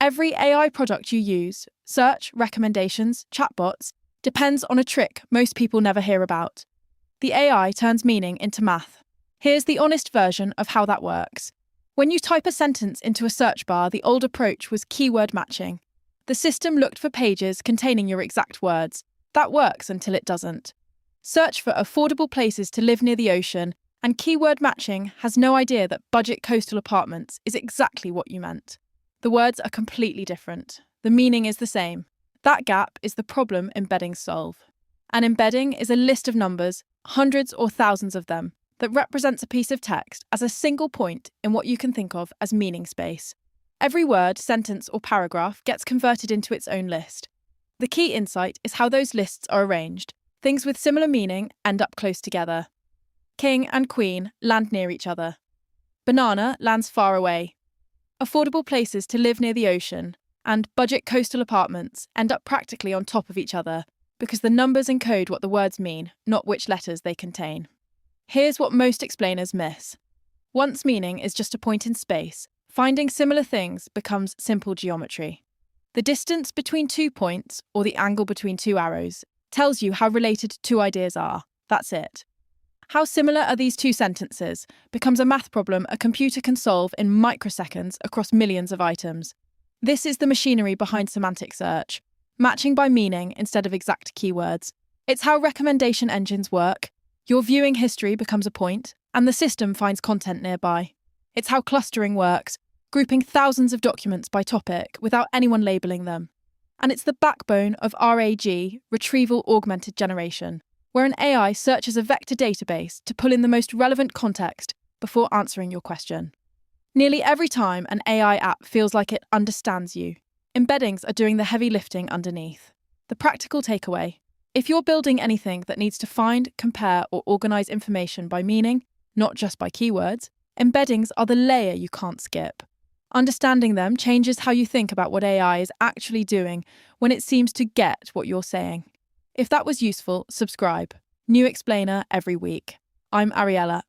Every AI product you use, search, recommendations, chatbots, depends on a trick most people never hear about. The AI turns meaning into math. Here's the honest version of how that works. When you type a sentence into a search bar, the old approach was keyword matching. The system looked for pages containing your exact words. That works until it doesn't. Search for affordable places to live near the ocean, and keyword matching has no idea that budget coastal apartments is exactly what you meant. The words are completely different. The meaning is the same. That gap is the problem embeddings solve. An embedding is a list of numbers, hundreds or thousands of them, that represents a piece of text as a single point in what you can think of as meaning space. Every word, sentence, or paragraph gets converted into its own list. The key insight is how those lists are arranged. Things with similar meaning end up close together. King and queen land near each other. Banana lands far away. Affordable places to live near the ocean and budget coastal apartments end up practically on top of each other because the numbers encode what the words mean, not which letters they contain. Here's what most explainers miss. Once meaning is just a point in space, finding similar things becomes simple geometry. The distance between 2 points, or the angle between 2 arrows, tells you how related two ideas are. That's it. How similar are these two sentences becomes a math problem a computer can solve in microseconds across millions of items. This is the machinery behind semantic search, matching by meaning instead of exact keywords. It's how recommendation engines work. Your viewing history becomes a point, and the system finds content nearby. It's how clustering works, grouping thousands of documents by topic without anyone labeling them. And it's the backbone of RAG, Retrieval Augmented Generation, where an AI searches a vector database to pull in the most relevant context before answering your question. Nearly every time an AI app feels like it understands you, embeddings are doing the heavy lifting underneath. The practical takeaway: if you're building anything that needs to find, compare, or organize information by meaning, not just by keywords, embeddings are the layer you can't skip. Understanding them changes how you think about what AI is actually doing when it seems to get what you're saying. If that was useful, subscribe. New explainer every week. I'm Ariella.